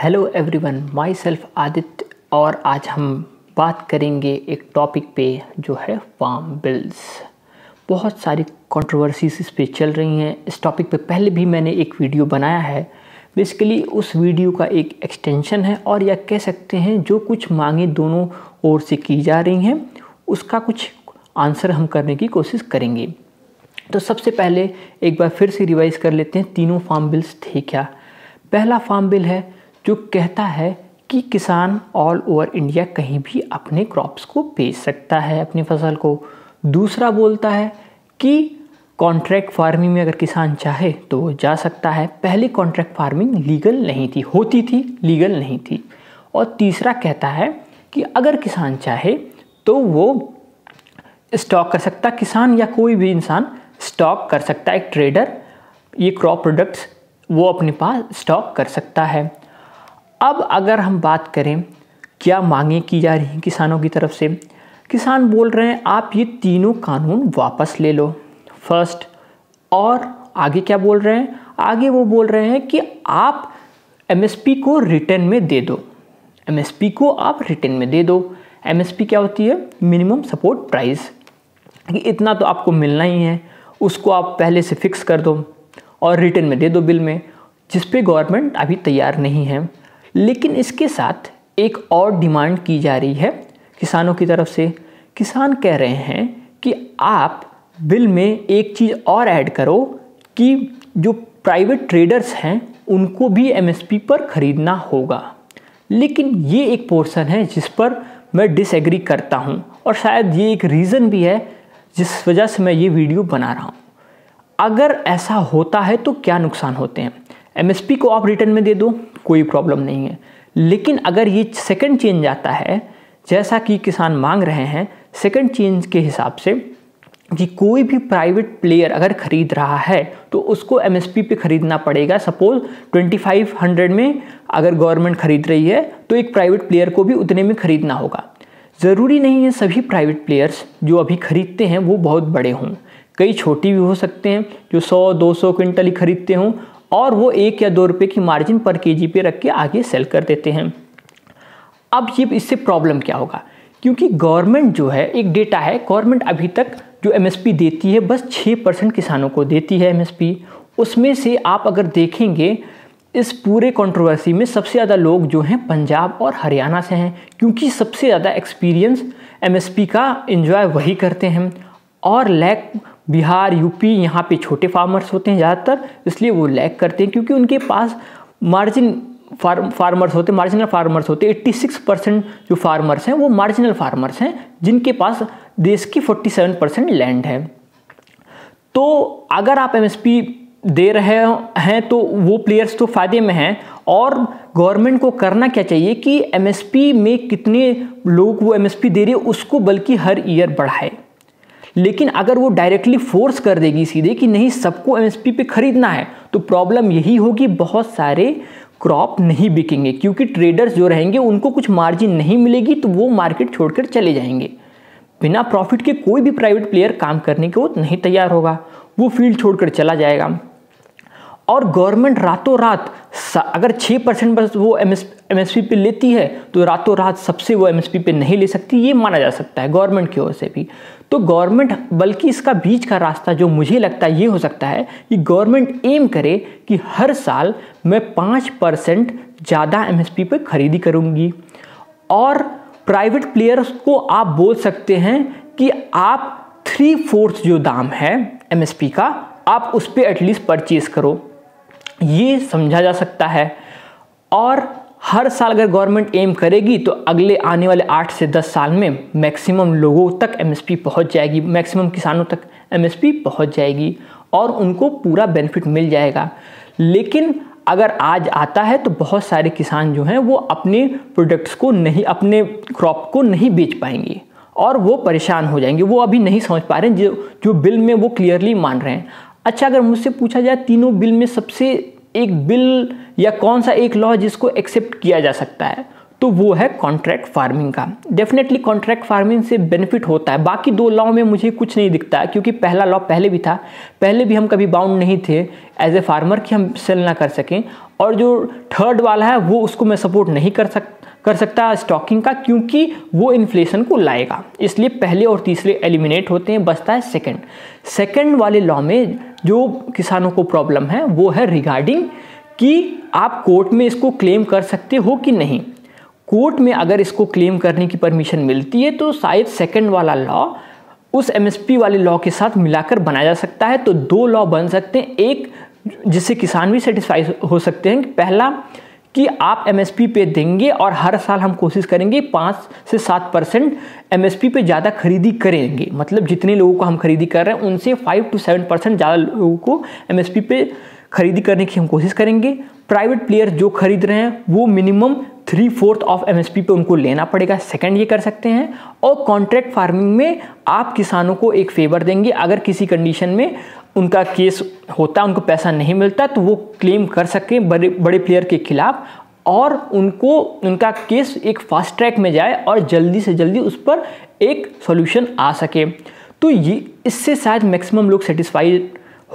Hello everyone, my self Aditya और आज हम बात करेंगे एक टॉपिक पे जो है फार्म बिल्स। बहुत सारी कंट्रोवर्सीज इस पे चल रही हैं। इस टॉपिक पे पहले भी मैंने एक वीडियो बनाया है। बेसिकली उस वीडियो का एक एक्सटेंशन है और या कह सकते हैं जो कुछ मांगे दोनों ओर से की जा रही हैं उसका कुछ आंसर हम करने की कोशिश करेंगे। तो सबसे पहले एक बार फिर से रिवाइज कर लेते हैं तीनों फार्म बिल्स थे क्या। पहला फार्म बिल है जो कहता है कि किसान ऑल ओवर इंडिया कहीं भी अपने क्रॉप्स को बेच सकता है, अपनी फसल को। दूसरा बोलता है कि कॉन्ट्रैक्ट फार्मिंग में अगर किसान चाहे तो वो जा सकता है। पहले कॉन्ट्रैक्ट फार्मिंग लीगल नहीं थी, होती थी लीगल नहीं थी। और तीसरा कहता है कि अगर किसान चाहे तो वो स्टॉक कर सकता, किसान या कोई भी इंसान स्टॉक कर सकता है। एक ट्रेडर ये क्रॉप प्रोडक्ट्स वो अपने पास स्टॉक कर सकता है। अब अगर हम बात करें क्या मांगे की जा रही हैं किसानों की तरफ से, किसान बोल रहे हैं आप ये तीनों कानून वापस ले लो फर्स्ट। और आगे क्या बोल रहे हैं, आगे वो बोल रहे हैं कि आप एमएसपी को रिटर्न में दे दो। एमएसपी को आप रिटर्न में दे दो। एमएसपी क्या होती है? Minimum support price. इतना तो आपको मिलना ही है, उसको आप पहले से फिक्स कर दो और रिटर्न में दे दो बिल में, जिस पे गवर्नमेंट अभी तैयार नहीं है। लेकिन इसके साथ एक और डिमांड की जा रही है किसानों की तरफ से। किसान कह रहे हैं कि आप बिल में एक चीज़ और ऐड करो कि जो प्राइवेट ट्रेडर्स हैं उनको भी एमएसपी पर खरीदना होगा। लेकिन ये एक पोर्शन है जिस पर मैं डिसएग्री करता हूँ और शायद ये एक रीज़न भी है जिस वजह से मैं ये वीडियो बना रहा हूँ। अगर ऐसा होता है तो क्या नुकसान होते हैं? एमएसपी को आप रिटर्न में दे दो, कोई प्रॉब्लम नहीं है। लेकिन अगर ये सेकंड चेंज आता है जैसा कि किसान मांग रहे हैं, सेकंड चेंज के हिसाब से कि कोई भी प्राइवेट प्लेयर अगर खरीद रहा है तो उसको एमएसपी पे खरीदना पड़ेगा। सपोज 2500 में अगर गवर्नमेंट खरीद रही है तो एक प्राइवेट प्लेयर को भी उतने में खरीदना होगा। ज़रूरी नहीं है सभी प्राइवेट प्लेयर्स जो अभी खरीदते हैं वो बहुत बड़े हों, कई छोटी भी हो सकते हैं जो 100-200 क्विंटल ही खरीदते हों और वो 1 या 2 रुपये की मार्जिन पर केजी पे रख के आगे सेल कर देते हैं। अब ये इससे प्रॉब्लम क्या होगा? क्योंकि गवर्नमेंट जो है, एक डेटा है, गवर्नमेंट अभी तक जो एमएसपी देती है बस 6% किसानों को देती है एमएसपी। उसमें से आप अगर देखेंगे इस पूरे कंट्रोवर्सी में सबसे ज़्यादा लोग जो हैं पंजाब और हरियाणा से हैं, क्योंकि सबसे ज़्यादा एक्सपीरियंस एमएसपी का एंजॉय वही करते हैं। और लैग बिहार, यूपी, यहाँ पे छोटे फार्मर्स होते हैं ज़्यादातर, इसलिए वो लैग करते हैं क्योंकि उनके पास मार्जिन फार्मर्स होते हैं, मार्जिनल फार्मर्स होते हैं। 86% जो फार्मर्स हैं वो मार्जिनल फार्मर्स हैं जिनके पास देश की 47% लैंड है। तो अगर आप एमएसपी दे रहे हैं तो वो प्लेयर्स तो फ़ायदे में हैं। और गवर्नमेंट को करना क्या चाहिए कि एमएसपी में कितने लोग वो एमएसपी दे रही है उसको बल्कि हर ईयर बढ़ाए। लेकिन अगर वो डायरेक्टली फोर्स कर देगी सीधे कि नहीं सबको एमएसपी पे खरीदना है तो प्रॉब्लम यही होगी, बहुत सारे क्रॉप नहीं बिकेंगे क्योंकि ट्रेडर्स जो रहेंगे उनको कुछ मार्जिन नहीं मिलेगी तो वो मार्केट छोड़कर चले जाएंगे। बिना प्रॉफिट के कोई भी प्राइवेट प्लेयर काम करने को नहीं तैयार होगा, वो फील्ड छोड़कर चला जाएगा। और गवर्नमेंट रातों रात अगर 6% बस वो एमएसपी पे लेती है तो रातों रात सबसे वो एमएसपी पे नहीं ले सकती, ये माना जा सकता है गवर्नमेंट की ओर से भी। तो गवर्नमेंट बल्कि इसका बीच का रास्ता जो मुझे लगता है ये हो सकता है कि गवर्नमेंट एम करे कि हर साल मैं 5% ज़्यादा एमएसपी पे खरीदी करूँगी। और प्राइवेट प्लेयर्स को आप बोल सकते हैं कि आप 3/4 जो दाम है एमएसपी का आप उस पर एटलीस्ट परचेज करो, ये समझा जा सकता है। और हर साल अगर गवर्नमेंट एम करेगी तो अगले आने वाले 8 से 10 साल में मैक्सिमम लोगों तक एमएसपी पहुंच जाएगी, मैक्सिमम किसानों तक एमएसपी पहुंच जाएगी और उनको पूरा बेनिफिट मिल जाएगा। लेकिन अगर आज आता है तो बहुत सारे किसान जो हैं वो अपने प्रोडक्ट्स को नहीं, अपने क्रॉप को नहीं बेच पाएंगे और वो परेशान हो जाएंगे। वो अभी नहीं समझ पा रहे हैं, जो बिल में वो क्लियरली मान रहे हैं। अच्छा, अगर मुझसे पूछा जाए तीनों बिल में सबसे एक बिल या कौन सा एक लॉ जिसको एक्सेप्ट किया जा सकता है तो वो है कॉन्ट्रैक्ट फार्मिंग का। डेफिनेटली कॉन्ट्रैक्ट फार्मिंग से बेनिफिट होता है, बाकी दो लॉ में मुझे कुछ नहीं दिखता है, क्योंकि पहला लॉ पहले भी था, पहले भी हम कभी बाउंड नहीं थे एज ए फार्मर कि हम सेल ना कर सकें, और जो थर्ड वाला है वो उसको मैं सपोर्ट नहीं कर सकता स्टॉकिंग का, क्योंकि वो इन्फ्लेशन को लाएगा। इसलिए पहले और तीसरे एलिमिनेट होते हैं, बचता है सेकंड वाले लॉ में जो किसानों को प्रॉब्लम है वो है रिगार्डिंग कि आप कोर्ट में इसको क्लेम कर सकते हो कि नहीं। कोर्ट में अगर इसको क्लेम करने की परमिशन मिलती है तो शायद सेकंड वाला लॉ उस एमएसपी वाले लॉ के साथ मिलाकर बनाया जा सकता है। तो दो लॉ बन सकते हैं, एक जिससे किसान भी सेटिस्फाई हो सकते हैं, पहला कि आप एमएसपी पे देंगे और हर साल हम कोशिश करेंगे 5 से 7% एमएसपी पे ज़्यादा खरीदी करेंगे, मतलब जितने लोगों को हम खरीदी कर रहे हैं उनसे 5 से 7% ज़्यादा लोगों को एमएसपी पे खरीदी करने की हम कोशिश करेंगे। प्राइवेट प्लेयर जो खरीद रहे हैं वो मिनिमम 3/4 ऑफ एमएसपी पे उनको लेना पड़ेगा, सेकंड ये कर सकते हैं। और कॉन्ट्रैक्ट फार्मिंग में आप किसानों को एक फेवर देंगे, अगर किसी कंडीशन में उनका केस होता, उनको पैसा नहीं मिलता, तो वो क्लेम कर सके बड़े प्लेयर के खिलाफ, और उनका केस एक फास्ट ट्रैक में जाए और जल्दी से जल्दी उस पर एक सॉल्यूशन आ सके। तो ये इससे शायद मैक्सिमम लोग सेटिस्फाइड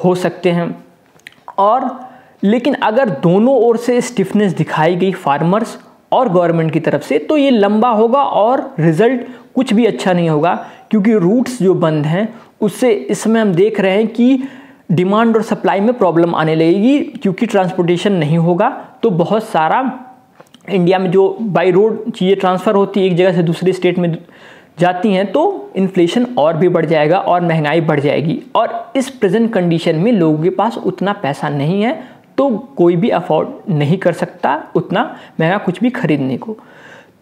हो सकते हैं। और लेकिन अगर दोनों ओर से स्टिफनेस दिखाई गई फार्मर्स और गवर्नमेंट की तरफ से, तो ये लंबा होगा और रिजल्ट कुछ भी अच्छा नहीं होगा, क्योंकि रूट्स जो बंद हैं उससे इसमें हम देख रहे हैं कि डिमांड और सप्लाई में प्रॉब्लम आने लगेगी, क्योंकि ट्रांसपोर्टेशन नहीं होगा। तो बहुत सारा इंडिया में जो बाई रोड चीज़ें ट्रांसफ़र होती है एक जगह से दूसरे स्टेट में जाती हैं, तो इन्फ्लेशन और भी बढ़ जाएगा और महंगाई बढ़ जाएगी। और इस प्रेजेंट कंडीशन में लोगों के पास उतना पैसा नहीं है, तो कोई भी अफोर्ड नहीं कर सकता उतना महंगा कुछ भी खरीदने को।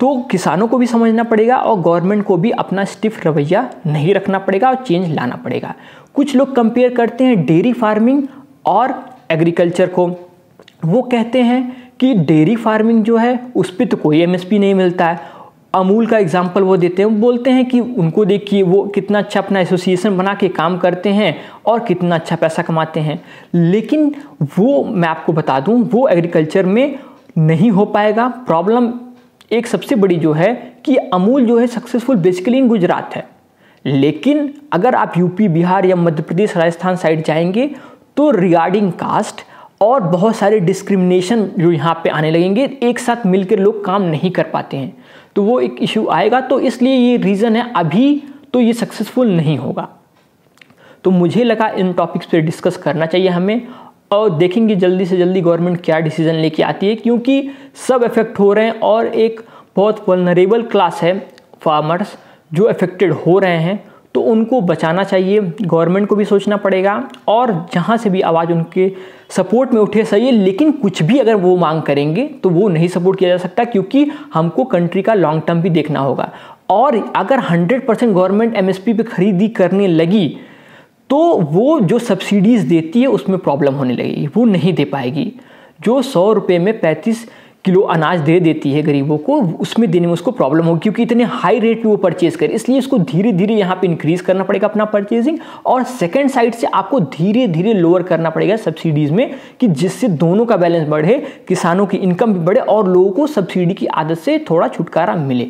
तो किसानों को भी समझना पड़ेगा और गवर्नमेंट को भी अपना स्टिफ रवैया नहीं रखना पड़ेगा और चेंज लाना पड़ेगा। कुछ लोग कंपेयर करते हैं डेयरी फार्मिंग और एग्रीकल्चर को। वो कहते हैं कि डेयरी फार्मिंग जो है उस पर तो कोई एमएसपी नहीं मिलता है। अमूल का एग्जाम्पल वो देते हैं, वो बोलते हैं कि उनको देखिए वो कितना अच्छा अपना एसोसिएशन बना के काम करते हैं और कितना अच्छा पैसा कमाते हैं। लेकिन वो मैं आपको बता दूं, वो एग्रीकल्चर में नहीं हो पाएगा। प्रॉब्लम एक सबसे बड़ी जो है कि अमूल जो है सक्सेसफुल बेसिकली इन गुजरात है, लेकिन अगर आप यूपी, बिहार या मध्य प्रदेश, राजस्थान साइड जाएंगे तो रिगार्डिंग कास्ट और बहुत सारे डिस्क्रिमिनेशन जो यहाँ पे आने लगेंगे, एक साथ मिलकर लोग काम नहीं कर पाते हैं, तो वो एक इशू आएगा। तो इसलिए ये रीज़न है, अभी तो ये सक्सेसफुल नहीं होगा। तो मुझे लगा इन टॉपिक्स पे डिस्कस करना चाहिए हमें, और देखेंगे जल्दी से जल्दी गवर्नमेंट क्या डिसीजन लेके आती है, क्योंकि सब इफेक्ट हो रहे हैं और एक बहुत वल्नरेबल क्लास है फार्मर्स जो अफेक्टेड हो रहे हैं, तो उनको बचाना चाहिए। गवर्नमेंट को भी सोचना पड़ेगा और जहाँ से भी आवाज़ उनके सपोर्ट में उठे सही है, लेकिन कुछ भी अगर वो मांग करेंगे तो वो नहीं सपोर्ट किया जा सकता, क्योंकि हमको कंट्री का लॉन्ग टर्म भी देखना होगा। और अगर 100% गवर्नमेंट एमएसपी पे खरीदी करने लगी तो वो जो सब्सिडीज़ देती है उसमें प्रॉब्लम होने लगेगी, वो नहीं दे पाएगी। जो 100 रुपये में 35 किलो अनाज दे देती है गरीबों को, उसमें देने में उसको प्रॉब्लम होगी, क्योंकि इतने हाई रेट पे वो परचेज करे। इसलिए इसको धीरे धीरे यहाँ पे इंक्रीज करना पड़ेगा अपना परचेजिंग, और सेकंड साइड से आपको धीरे धीरे लोअर करना पड़ेगा सब्सिडीज़ में, कि जिससे दोनों का बैलेंस बढ़े, किसानों की इनकम भी बढ़े और लोगों को सब्सिडी की आदत से थोड़ा छुटकारा मिले।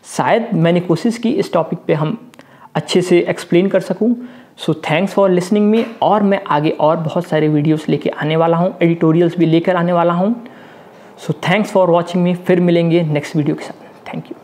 शायद मैंने कोशिश की इस टॉपिक पे हम अच्छे से एक्सप्लेन कर सकूँ। So thanks for listening me, और मैं आगे और बहुत सारे वीडियोस लेके आने वाला हूँ, एडिटोरियल्स भी लेकर आने वाला हूँ। सो थैंक्स फॉर वॉचिंग मी, फिर मिलेंगे नेक्स्ट वीडियो के साथ। Thank you.